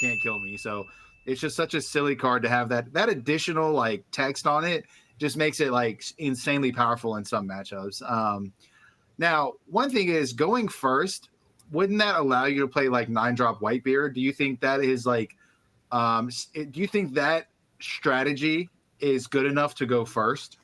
can't kill me. So it's just such a silly card to have that additional like text on it. Just makes it like insanely powerful in some matchups. Now, one thing is going first. Wouldn't that allow you to play like 9-drop Whitebeard? Do you think that is like? Do you think that strategy is good enough to go first?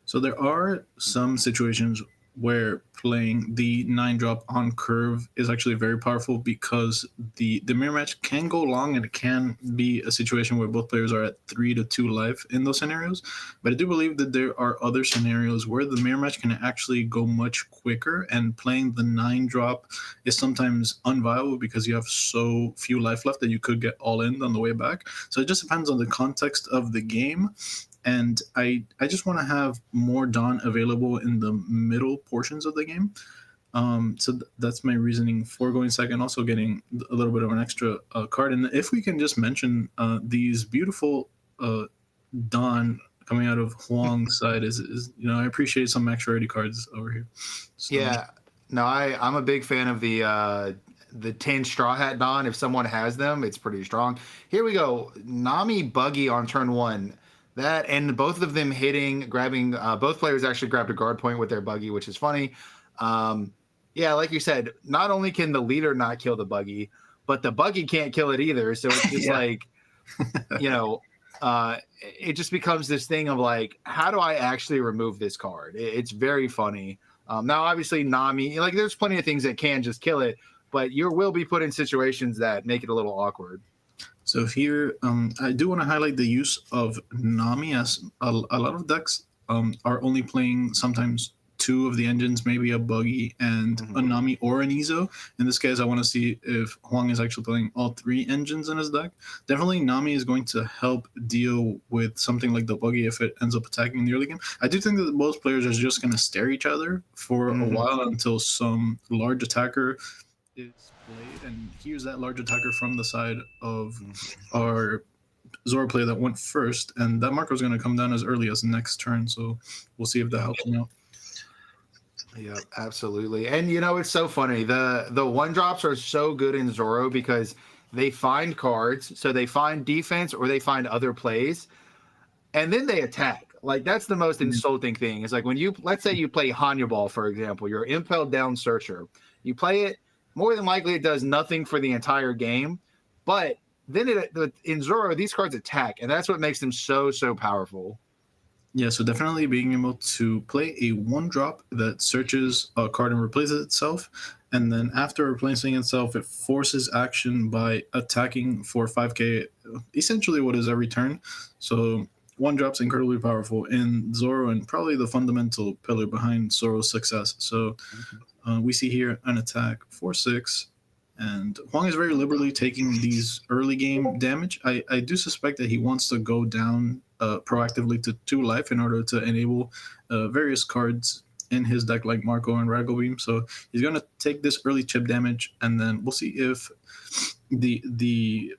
So there are some situations where playing the 9-drop on curve is actually very powerful because the mirror match can go long and it can be a situation where both players are at 3-2 life in those scenarios. But I do believe that there are other scenarios where the mirror match can actually go much quicker, and playing the 9-drop is sometimes unviable because you have so few life left that you could get all in on the way back. So it just depends on the context of the game. And I just want to have more Dawn available in the middle portions of the game. So that's my reasoning for going second, also getting a little bit of an extra card. And if we can just mention these beautiful Dawn coming out of Huang's side is I appreciate some extra ready cards over here. So. Yeah, no, I'm a big fan of the 10 Straw Hat Dawn. If someone has them, it's pretty strong. Here we go. Nami Buggy on turn 1. That and both of them grabbing. Both players actually grabbed a guard point with their Buggy, which is funny. Yeah, like you said, not only can the leader not kill the Buggy, but the Buggy can't kill it either. So it's just like, it just becomes this thing of like, how do I actually remove this card? It's very funny. Now, obviously, Nami, like there's plenty of things that can just kill it, but you will be put in situations that make it a little awkward. So here, I do want to highlight the use of Nami, as a lot of decks are only playing sometimes 2 of the engines, maybe a Buggy and a Nami or an Izo. In this case, I want to see if Huang is actually playing all 3 engines in his deck. Definitely Nami is going to help deal with something like the Buggy if it ends up attacking in the early game. I do think that both players are just going to stare each other for a while until some large attacker is played, and here's that large attacker from the side of our Zoro player that went first, and that marker is going to come down as early as next turn, so we'll see if that helps him out. Yeah, absolutely. And it's so funny. The 1-drops are so good in Zoro because they find cards, so they find defense or they find other plays, and then they attack. Like that's the most insulting thing. It's like when let's say you play Hanya Ball, for example, you're impelled down Searcher. You play it, more than likely it does nothing for the entire game, but then in Zoro, these cards attack, and that's what makes them so powerful. Yeah, so definitely being able to play a 1-drop that searches a card and replaces itself, and then after replacing itself, it forces action by attacking for 5k, essentially what is every turn. So 1-drop's incredibly powerful in Zoro and probably the fundamental pillar behind Zoro's success. So we see here an attack 4/6, and Huang is very liberally taking these early game damage. I do suspect that he wants to go down proactively to 2 life in order to enable various cards in his deck like Marco and Radical Beam. So he's going to take this early chip damage, and then we'll see if the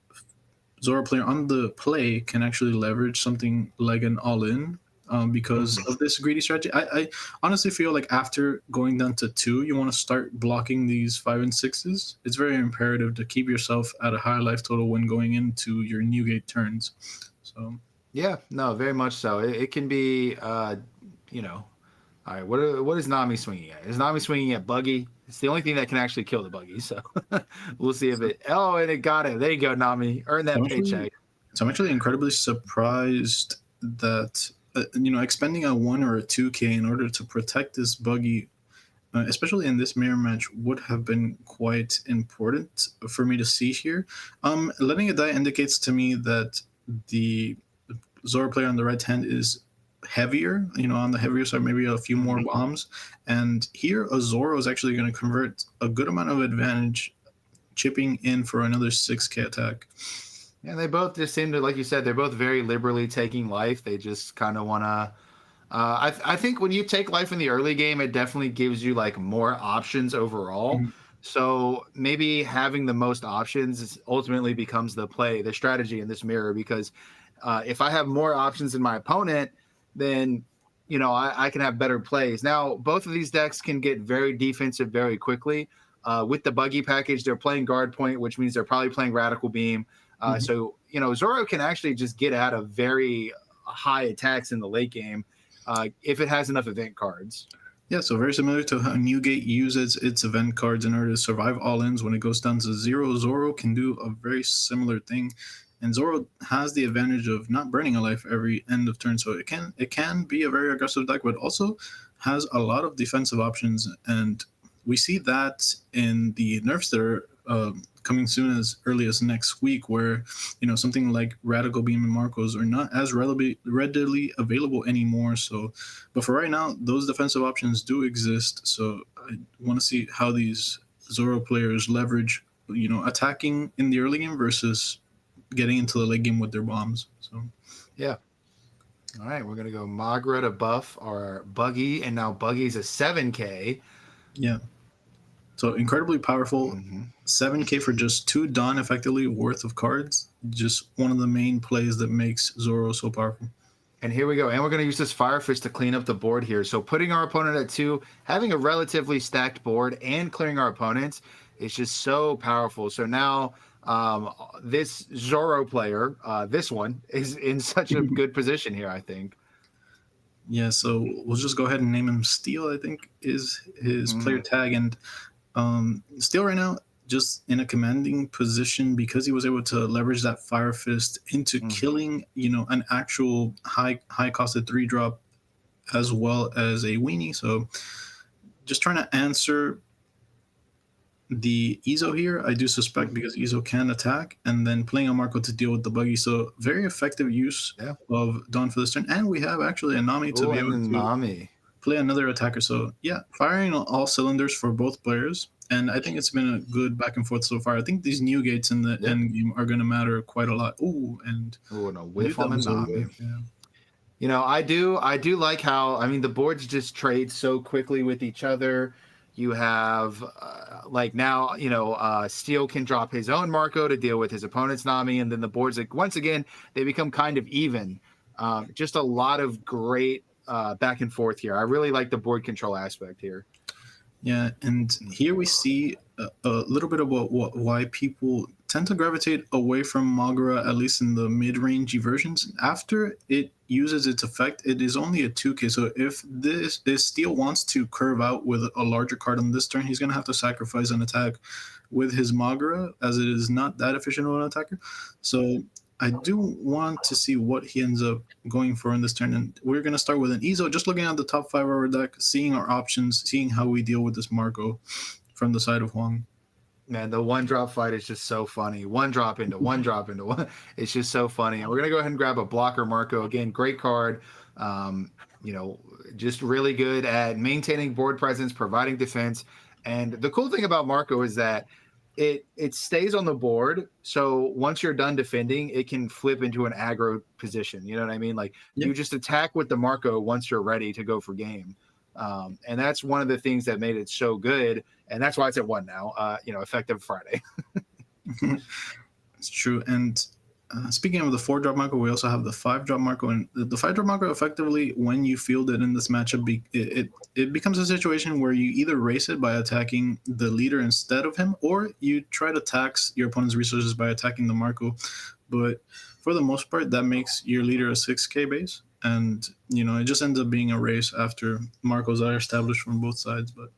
Zoro player on the play can actually leverage something like an all-in. Because of this greedy strategy. I honestly feel like after going down to 2, you want to start blocking these 5 and 6s. It's very imperative to keep yourself at a high life total when going into your new gate turns. So yeah, no, very much so. It can be, all right, what is Nami swinging at? Is Nami swinging at Buggy? It's the only thing that can actually kill the Buggy. So we'll see if it. Oh, and it got it. There you go, Nami. Earn that paycheck. So I'm actually incredibly surprised that. Expending a 1 or a 2k in order to protect this Buggy, especially in this mirror match, would have been quite important for me to see here. Letting it die indicates to me that the Zoro player on the right hand is heavier, on the heavier side, maybe a few more bombs. And here, a Zoro is actually going to convert a good amount of advantage, chipping in for another 6k attack. Yeah, they both just seem to, like you said, they're both very liberally taking life. They just kind of want to. I think when you take life in the early game, it definitely gives you like more options overall. So maybe having the most options ultimately becomes the strategy in this mirror. Because if I have more options than my opponent, then I can have better plays. Now, both of these decks can get very defensive very quickly. With the Buggy package, they're playing guard point, which means they're probably playing Radical Beam. Mhm. So Zoro can actually just get out of very high attacks in the late game if it has enough event cards. Yeah, so very similar to how Newgate uses its event cards in order to survive all-ins. When it goes down to 0, Zoro can do a very similar thing. And Zoro has the advantage of not burning a life every end of turn, so it can be a very aggressive deck, but also has a lot of defensive options. And we see that in the nerfs that are coming soon as early as next week, where something like Radical Beam and Marcos are not as readily available anymore. So, but for right now, those defensive options do exist. So I want to see how these Zoro players leverage, attacking in the early game versus getting into the late game with their bombs. So Yeah. All right, we're gonna go Magra to buff our Buggy, and now Buggy's a 7K. yeah, so incredibly powerful. Mm-hmm. 7K for just 2 Dawn effectively worth of cards. Just one of the main plays that makes Zoro so powerful. And here we go. And we're going to use this Firefish to clean up the board here. So putting our opponent at 2, having a relatively stacked board, and clearing our opponents is just so powerful. So now this Zoro player, this one, is in such a good position here, I think. Yeah, so we'll just go ahead and name him Steel, I think is his player Mm-hmm. tag. And Steel right now, just in a commanding position because he was able to leverage that Fire Fist into killing, an actual high costed 3-drop as well as a weenie. So just trying to answer the Ezo here, I do suspect, because Ezo can attack, and then playing on Marco to deal with the buggy. So very effective use Yeah. of Dawn for this turn. And we have actually a Nami to Oh, be and able then to Nami. play another attacker. So yeah, firing on all cylinders for both players. And I think it's been a good back and forth so far. I think these new gates in the Yeah. end game are going to matter quite a lot. Ooh, and Oh, and a I whiff knew on that the was a Nami. whiff. Yeah. I do like how, I mean, the boards just trade so quickly with each other. You have like now, Steel can drop his own Marco to deal with his opponent's Nami, and then the boards, like, once again, they become kind of even. Just a lot of great back and forth here. I really like the board control aspect here. Yeah, and here we see a little bit about why people tend to gravitate away from Magura, at least in the mid-rangey versions. After it uses its effect, it is only a 2K. So if this Steel wants to curve out with a larger card on this turn, he's going to have to sacrifice an attack with his Magura, as it is not that efficient of an attacker. So I do want to see what he ends up going for in this turn. And we're going to start with an Ezo, just looking at the top 5 of our deck, seeing our options, seeing how we deal with this Marco from the side of Huang. Man, the 1-drop fight is just so funny. 1-drop into 1-drop into 1. It's just so funny. And we're going to go ahead and grab a blocker Marco. Again, great card. Just really good at maintaining board presence, providing defense. And the cool thing about Marco is that it stays on the board. So once you're done defending, it can flip into an aggro position. You know what I mean? Like, you just attack with the Marco once you're ready to go for game. And that's one of the things that made it so good. And that's why it's at 1 now, effective Friday. It's true. And speaking of the 4-drop Marco, we also have the 5-drop Marco. And the 5-drop Marco, effectively, when you field it in this matchup, it becomes a situation where you either race it by attacking the leader instead of him, or you try to tax your opponent's resources by attacking the Marco. But for the most part, that makes your leader a 6K base. And, it just ends up being a race after Marcos are established from both sides. But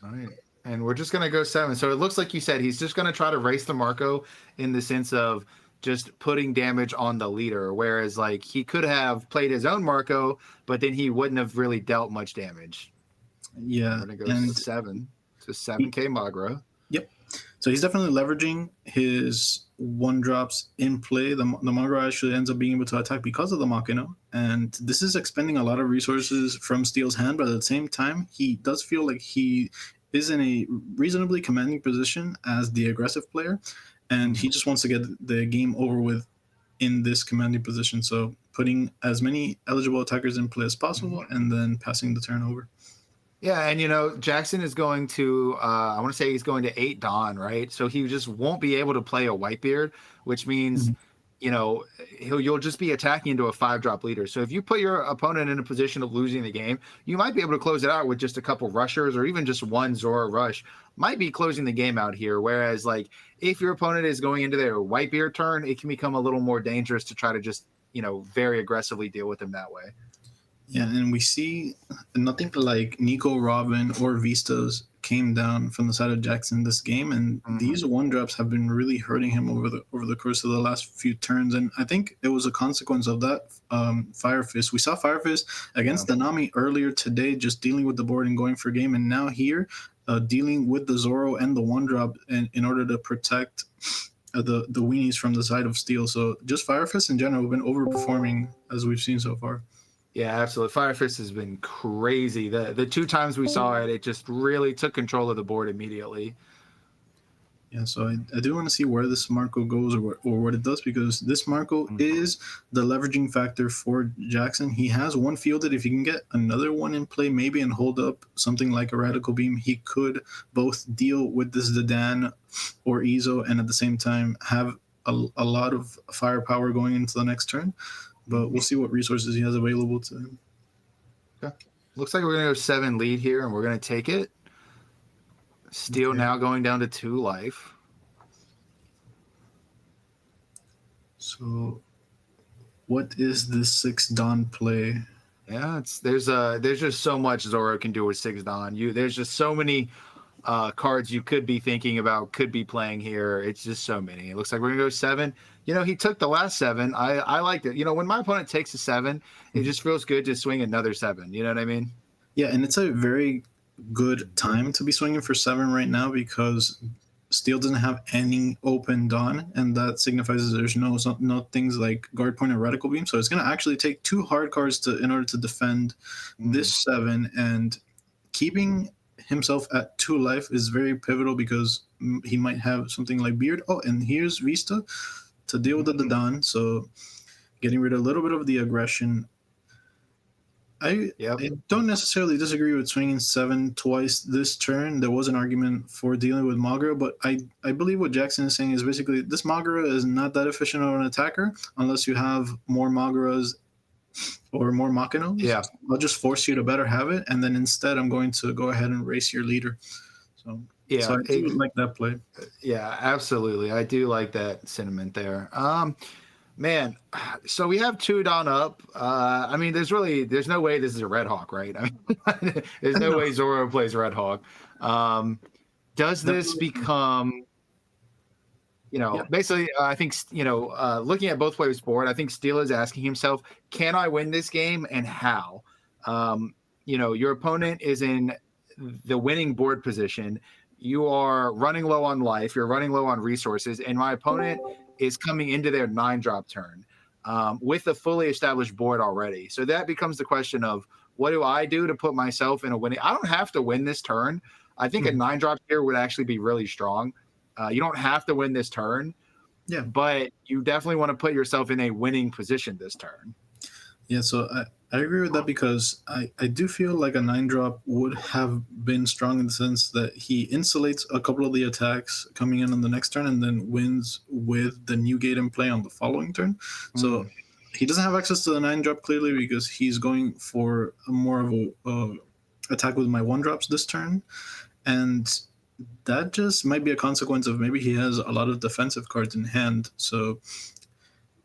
All right. And we're just going to go 7. So it looks like you said he's just going to try to race the Marco in the sense of just putting damage on the leader. Whereas, like, he could have played his own Marco, but then he wouldn't have really dealt much damage. yeah. We're going to go 7. So 7K Magra. Yep. So he's definitely leveraging his 1-drops in play. The Magra actually ends up being able to attack because of the Machina. And this is expending a lot of resources from Steel's hand, but at the same time, he does feel like he is in a reasonably commanding position as the aggressive player. And he just wants to get the game over with in this commanding position. So putting as many eligible attackers in play as possible and then passing the turn over. Yeah, and Jackson is going to, I want to say he's going to 8 Dawn, right? So he just won't be able to play a Whitebeard, which means you'll just be attacking into a 5-drop leader. So if you put your opponent in a position of losing the game, you might be able to close it out with just a couple rushers or even just one Zora rush. Might be closing the game out here. Whereas, like, if your opponent is going into their Whitebeard turn, it can become a little more dangerous to try to just, very aggressively deal with them that way. Yeah, and we see nothing like Nico, Robin, or Vistas came down from the side of Jackson this game, and these 1-drops have been really hurting him over the course of the last few turns. And I think it was a consequence of that Fire Fist. We saw Fire Fist against Danami earlier today, just dealing with the board and going for game, and now here dealing with the Zoro and the 1-drop in order to protect the weenies from the side of Steel. So just Fire Fist in general have been overperforming as we've seen so far. Yeah, absolutely. Fire Fist has been crazy. The 2 times we saw it, it just really took control of the board immediately. Yeah, so I do want to see where this Marco goes or what it does, because this Marco is the leveraging factor for Jackson. He has one fielded. If he can get another one in play maybe and hold up something like a Radical Beam, he could both deal with this Zidane or Izo and at the same time have a lot of firepower going into the next turn. But we'll see what resources he has available to him. Okay. Looks like we're going to go 7 lead here, and we're going to take it. Steel now going down to 2 life. So what is this 6 Dawn play? Yeah, there's just so much Zoro can do with 6 Dawn. There's just so many cards you could be thinking about, could be playing here. It's just so many. It looks like we're gonna go 7. He took the last 7. I liked it. When my opponent takes a 7, it just feels good to swing another 7. You know what I mean? Yeah, and it's a very good time to be swinging for 7 right now, because Steel doesn't have any open Dawn, and that signifies there's no things like Guard Point or Radical Beam. So it's going to actually take 2 hard cards in order to defend this 7, and keeping himself at 2 life is very pivotal, because he might have something like Beard. Oh, and here's Vista to deal with the Dawn. So getting rid of a little bit of the aggression. I don't necessarily disagree with swinging 7 twice this turn. There was an argument for dealing with Magura, but I believe what Jackson is saying is basically this Magura is not that efficient of an attacker unless you have more Maguras or more Makinos. Yeah. I'll just force you to better have it, and then instead I'm going to go ahead and race your leader. So I do like that play. Yeah, absolutely. I do like that sentiment there. Man, so we have 2 Dawn up. I mean, there's no way this is a Red Hawk, right? I mean, there's no way Zoro plays Red Hawk. Does this become, basically, I think, looking at both players' board, I think Steel is asking himself, can I win this game and how? Your opponent is in the winning board position. You are running low on life. You're running low on resources. And my opponent is coming into their 9-drop turn with a fully established board already. So that becomes the question of, what do I do to put myself in a winning? I don't have to win this turn. I think a 9-drop here would actually be really strong. You don't have to win this turn, but you definitely want to put yourself in a winning position this turn. Yeah, so I agree with that, because I do feel like a 9-drop would have been strong in the sense that he insulates a couple of the attacks coming in on the next turn and then wins with the new gate in play on the following turn. So he doesn't have access to the 9-drop clearly, because he's going for more of a attack with my 1-drops this turn. And that just might be a consequence of maybe he has a lot of defensive cards in hand. So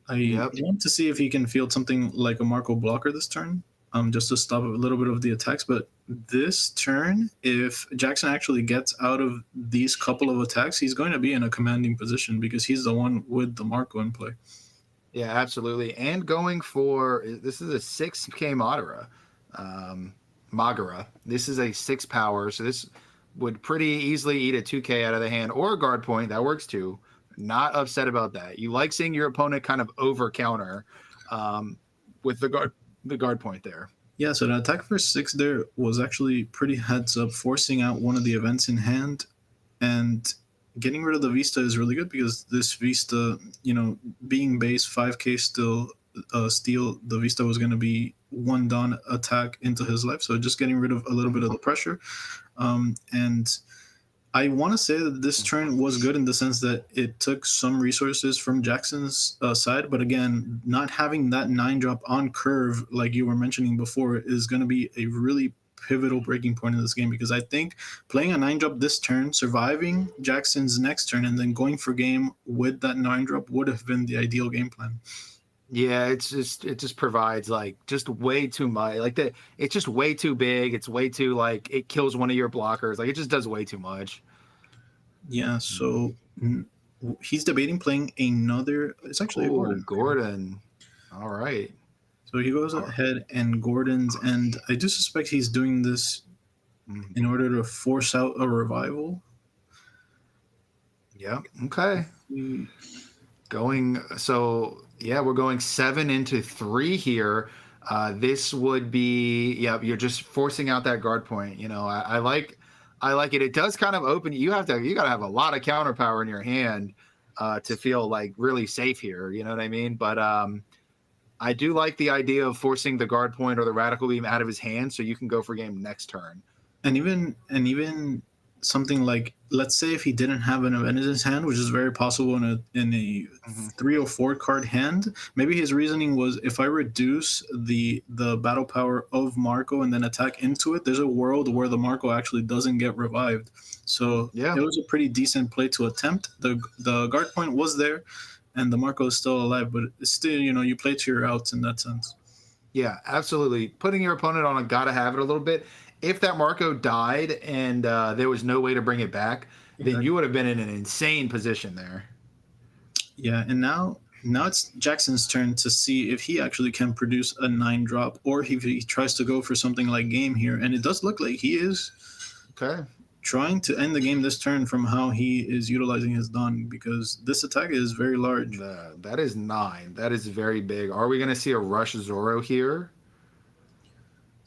I want to see if he can field something like a Marco blocker this turn, just to stop a little bit of the attacks. But this turn, if Jackson actually gets out of these couple of attacks, he's going to be in a commanding position, because he's the one with the Marco in play. Yeah, absolutely. And going for, this is a 6K Magura. This is a 6 power, so this would pretty easily eat a 2K out of the hand, or a guard point. That works too. Not upset about that. You like seeing your opponent kind of over counter with the guard point there. Yeah, so the attack for 6 there was actually pretty heads up, forcing out one of the events in hand, and getting rid of the Vista is really good, because this Vista, being base 5K still Steel, the Vista was going to be 1 Dawn attack into his life. So just getting rid of a little bit of the pressure. And I want to say that this turn was good in the sense that it took some resources from Jackson's side, but again, not having that 9-drop on curve, like you were mentioning before, is going to be a really pivotal breaking point in this game, because I think playing a 9-drop this turn, surviving Jackson's next turn, and then going for game with that 9-drop would have been the ideal game plan. Yeah, it just provides like just way too much. Like it's just way too big. It's way too like it kills one of your blockers. Like it just does way too much. Yeah, so he's debating playing another. It's actually a Oh, Gordon. Gordon. All right. So he goes ahead and Gordon's, and I do suspect he's doing this in order to force out a revival. Yeah. Okay. Going so yeah, we're going 7 into 3 here. This would be you're just forcing out that guard point. You know, I like it. It does kind of open. You gotta have a lot of counter power in your hand to feel like really safe here. You know what I mean? But I do like the idea of forcing the guard point or the radical beam out of his hand so you can go for game next turn. And even something like, let's say if he didn't have an event in his hand, which is very possible in a 3 or 4 card hand, maybe his reasoning was, if I reduce the battle power of Marco and then attack into it, there's a world where the Marco actually doesn't get revived. So it was a pretty decent play to attempt. The guard point was there, and the Marco is still alive, but still, you play to your outs in that sense. Yeah, absolutely. Putting your opponent on a gotta have it a little bit. If that Marco died and there was no way to bring it back, then you would have been in an insane position there. Yeah, and now it's Jackson's turn to see if he actually can produce a 9-drop, or if he tries to go for something like game here. And it does look like he is trying to end the game this turn from how he is utilizing his Dawn, because this attack is very large. That is 9. That is very big. Are we going to see a rush Zoro here?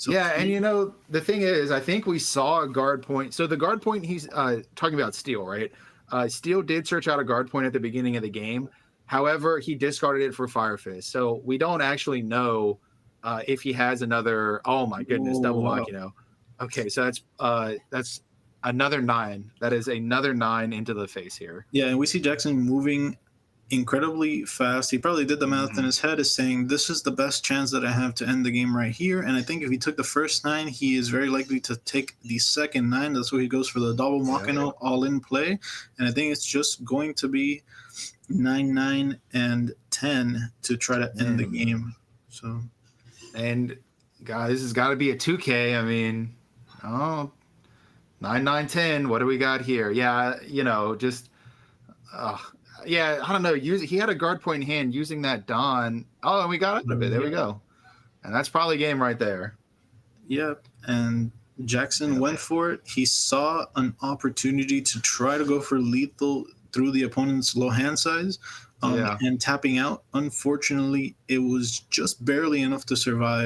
So and the thing is, I think we saw a guard point. So the guard point, he's talking about Steel, right? Steel did search out a guard point at the beginning of the game. However, he discarded it for Fire Fist. So we don't actually know if he has another. Oh my goodness, double lock. Okay, so that's another 9. That is another 9 into the face here. Yeah, and we see Jackson moving incredibly fast. He probably did the math in his head, is saying, this is the best chance that I have to end the game right here. And I think if he took the first 9, he is very likely to take the second 9. That's why he goes for the double Machino all in play. And I think it's just going to be 9, 9, and 10 to try to end the game. So, and guys, this has got to be a 2K. I mean, 9, 9, 10. What do we got here? Yeah, just yeah, I don't know. He had a guard point in hand using that Dawn. Oh, and we got out of it. There we go. And that's probably game right there. Yep. And Jackson went for it. He saw an opportunity to try to go for lethal through the opponent's low hand size and tapping out. Unfortunately, it was just barely enough to survive.